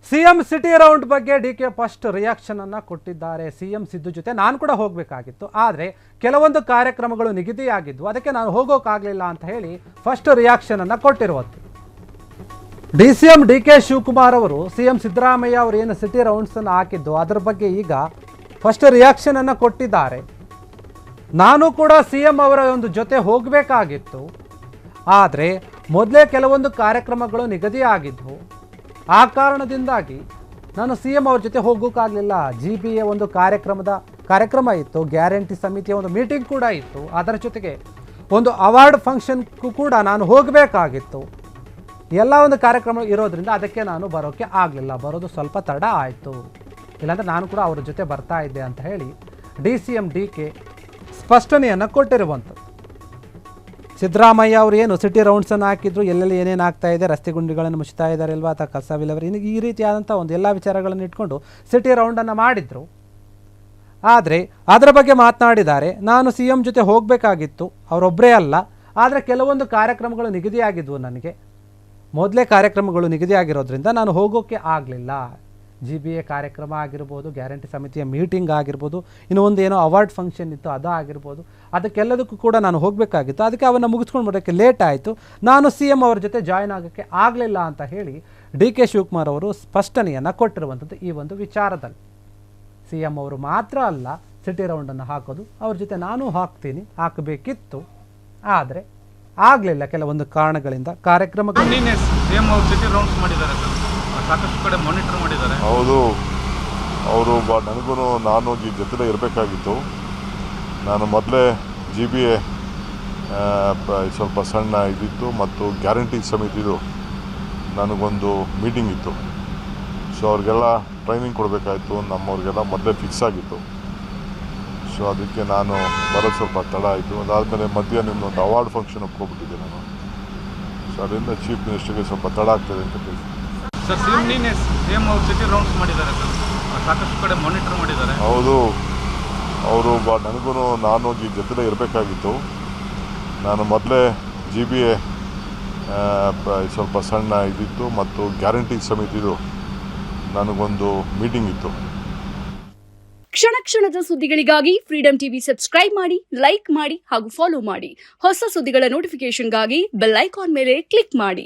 CM city round ಬಗ್ಗೆ DK first reaction ಅನ್ನ ಕೊಟ್ಟಿದ್ದಾರೆ. ಸಿಎಂ ಸಿದ್ದು ಜೊತೆ ನಾನು ಕೂಡ ಹೋಗಬೇಕಾಗಿತ್ತು, ಆದರೆ ಕೆಲವೊಂದು ಕಾರ್ಯಕ್ರಮಗಳು ನಿಗದಿಯಾಗಿದ್ವು, ಅದಕ್ಕೆ ನಾನು ಹೋಗೋಕ್ಕಾಗಲಿಲ್ಲ ಅಂತ ಹೇಳಿ ಫಸ್ಟ್ ರಿಯಾಕ್ಷನ್ ಅನ್ನ ಕೊಟ್ಟಿರುವುದು. ಡಿಸಿಎಂ ಡಿಕೆ ಶಿವಕುಮಾರ್ ಅವರು ಸಿಎಂ ಸಿದ್ದರಾಮಯ್ಯ ಅವರು ಏನು ಸಿಟಿ ರೌಂಡ್ಸ್ ಅನ್ನು ಹಾಕಿದ್ದು ಅದರ ಬಗ್ಗೆ ಈಗ ಫಸ್ಟ್ ರಿಯಾಕ್ಷನ್ ಅನ್ನ ಕೊಟ್ಟಿದ್ದಾರೆ. ನಾನು ಕೂಡ ಸಿಎಂ ಅವರ ಒಂದು ಜೊತೆ ಹೋಗಬೇಕಾಗಿತ್ತು, ಆದರೆ ಮೊದಲೇ ಕೆಲವೊಂದು ಕಾರ್ಯಕ್ರಮಗಳು ನಿಗದಿಯಾಗಿದ್ವು. ಆ ಕಾರಣದಿಂದಾಗಿ ನಾನು ಸಿಎಂ ಅವ್ರ ಜೊತೆ ಹೋಗೋಕ್ಕಾಗಲಿಲ್ಲ. GBA ಒಂದು ಕಾರ್ಯಕ್ರಮ ಇತ್ತು, ಗ್ಯಾರಂಟಿ ಸಮಿತಿಯ ಒಂದು ಮೀಟಿಂಗ್ ಕೂಡ ಇತ್ತು, ಅದರ ಜೊತೆಗೆ ಒಂದು ಅವಾರ್ಡ್ ಫಂಕ್ಷನ್ಗೂ ಕೂಡ ನಾನು ಹೋಗಬೇಕಾಗಿತ್ತು. ಎಲ್ಲ ಒಂದು ಕಾರ್ಯಕ್ರಮ ಇರೋದ್ರಿಂದ ಅದಕ್ಕೆ ನಾನು ಬರೋಕ್ಕೆ ಆಗಲಿಲ್ಲ, ಬರೋದು ಸ್ವಲ್ಪ ತಡ ಆಯಿತು, ಇಲ್ಲಾಂದರೆ ನಾನು ಕೂಡ ಅವ್ರ ಜೊತೆ ಬರ್ತಾ ಇದ್ದೆ ಅಂತ ಹೇಳಿ DCM DK ಸ್ಪಷ್ಟನೆಯನ್ನು ಕೊಟ್ಟಿರುವಂಥದ್ದು. ಸಿದ್ದರಾಮಯ್ಯ ಅವರು ಏನು ಸಿಟಿ ರೌಂಡ್ಸನ್ನು ಹಾಕಿದ್ರು, ಎಲ್ಲೆಲ್ಲಿ ಏನೇನು ಆಗ್ತಾ ಇದೆ, ರಸ್ತೆ ಗುಂಡಿಗಳನ್ನು ಮುಚ್ತಾ ಇದ್ದಾರೆ ಅಲ್ವಾ, ಅಥವಾ ಕಸ ವಿಲೇವಾರಿ, ಈ ರೀತಿಯಾದಂಥ ಒಂದು ಎಲ್ಲ ವಿಚಾರಗಳನ್ನು ಇಟ್ಕೊಂಡು ಸಿಟಿ ರೌಂಡನ್ನು ಮಾಡಿದರು. ಆದರೆ ಅದರ ಬಗ್ಗೆ ಮಾತನಾಡಿದ್ದಾರೆ. ನಾನು CM ಜೊತೆ ಹೋಗಬೇಕಾಗಿತ್ತು, ಅವರೊಬ್ಬರೇ ಅಲ್ಲ, ಆದರೆ ಕೆಲವೊಂದು ಕಾರ್ಯಕ್ರಮಗಳು ನಿಗದಿಯಾಗಿದ್ವು. ನನಗೆ ಮೊದಲೇ ಕಾರ್ಯಕ್ರಮಗಳು ನಿಗದಿಯಾಗಿರೋದ್ರಿಂದ ನಾನು ಹೋಗೋಕ್ಕೆ ಆಗಲಿಲ್ಲ. GBA ಕಾರ್ಯಕ್ರಮ ಆಗಿರ್ಬೋದು, ಗ್ಯಾರಂಟಿ ಸಮಿತಿಯ ಮೀಟಿಂಗ್ ಆಗಿರ್ಬೋದು, ಇನ್ನೂ ಒಂದು ಏನೋ ಅವಾರ್ಡ್ ಫಂಕ್ಷನ್ ಇತ್ತು ಅದು ಆಗಿರ್ಬೋದು, ಅದಕ್ಕೆಲ್ಲದಕ್ಕೂ ಕೂಡ ನಾನು ಹೋಗಬೇಕಾಗಿತ್ತು. ಅದಕ್ಕೆ ಅವನ್ನ ಮುಗಿಸ್ಕೊಂಡು ಬರೋಕ್ಕೆ ಲೇಟ್ ಆಯಿತು. ನಾನು CM ಅವ್ರ ಜೊತೆ ಜಾಯ್ನ್ ಆಗೋಕ್ಕೆ ಆಗಲಿಲ್ಲ ಅಂತ ಹೇಳಿ DK ಶಿವಕುಮಾರ್ ಅವರು ಸ್ಪಷ್ಟನೆಯನ್ನು ಕೊಟ್ಟಿರುವಂಥದ್ದು. ಈ ಒಂದು ವಿಚಾರದಲ್ಲಿ CM ಅವರು ಮಾತ್ರ ಅಲ್ಲ ಸಿಟಿ ರೌಂಡನ್ನು ಹಾಕೋದು, ಅವ್ರ ಜೊತೆ ನಾನು ಹಾಕಬೇಕಿತ್ತು, ಆದರೆ ಆಗಲಿಲ್ಲ ಕೆಲವೊಂದು ಕಾರಣಗಳಿಂದ. ಕಾರ್ಯಕ್ರಮಗಳು ಸಾಕಷ್ಟು ಕಡೆ ಮಾನಿಟರ್ ಮಾಡಿದ್ದಾರೆ. ಹೌದು, ಅವರು ನನಗೂ ನಾನು ಜೊತೆಲೇ ಇರಬೇಕಾಗಿತ್ತು. ನಾನು ಮೊದಲೇ GBA ಸ್ವಲ್ಪ ಸಣ್ಣ ಇದಿತ್ತು ಮತ್ತು ಗ್ಯಾರಂಟಿ ಸಮಿತಿದು ನನಗೊಂದು ಮೀಟಿಂಗ್ ಇತ್ತು. ಸೊ ಅವ್ರಿಗೆಲ್ಲ ಟ್ರೈನಿಂಗ್ ಕೊಡಬೇಕಾಯಿತು, ನಮ್ಮವ್ರಿಗೆಲ್ಲ ಮೊದಲೇ ಫಿಕ್ಸ್ ಆಗಿತ್ತು. ಸೊ ಅದಕ್ಕೆ ನಾನು ಬರೋದು ಸ್ವಲ್ಪ ತಡ ಆಯಿತು. ಅದಾದಮೇಲೆ ಮಧ್ಯಾಹ್ನ ಒಂದು ಅವಾರ್ಡ್ ಫಂಕ್ಷನ್ ಒಪ್ಕೊಬಿಟ್ಟಿದ್ದೆ ನಾನು. ಸೊ ಅದರಿಂದ ಚೀಫ್ ಮಿನಿಸ್ಟರ್ಗೆ ಸ್ವಲ್ಪ ತಡ ಆಗ್ತದೆ ಅಂತ ತಿಳಿಸಿ. ಸರ್, CM ಅವರು ಸಿಟಿ ರೌಂಡ್ಸ್ ಮಾಡಿದ್ದಾರೆ ಸರ್, ಸಾಕಷ್ಟು ಕಡೆ ಮಾನಿಟರ್ ಮಾಡಿದ್ದಾರೆ. ಹೌದು, ಅವರು ನನಗೂ ನಾನು ಜೊತೆಲೇ ಇರಬೇಕಾಗಿತ್ತು. ನಾನು ಮೊದಲೇ GBA ಸ್ವಲ್ಪ ಸಣ್ಣ ಇದಿತ್ತು ಮತ್ತು ಗ್ಯಾರಂಟಿ ಸಮಿತಿದು ನನಗೊಂದು ಮೀಟಿಂಗ್ ಇತ್ತು. ಕ್ಷಣ ಕ್ಷಣದ ಸುದ್ದಿಗಳಿಗಾಗಿ ಫ್ರೀಡಂ ಟಿವಿ ಸಬ್ಸ್ಕ್ರೈಬ್ ಮಾಡಿ, ಲೈಕ್ ಮಾಡಿ ಹಾಗೂ ಫಾಲೋ ಮಾಡಿ. ಹೊಸ ಸುದ್ದಿಗಳ ನೋಟಿಫಿಕೇಶನ್ಗಾಗಿ ಬೆಲ್ ಐಕಾನ್ ಮೇಲೆ ಕ್ಲಿಕ್ ಮಾಡಿ.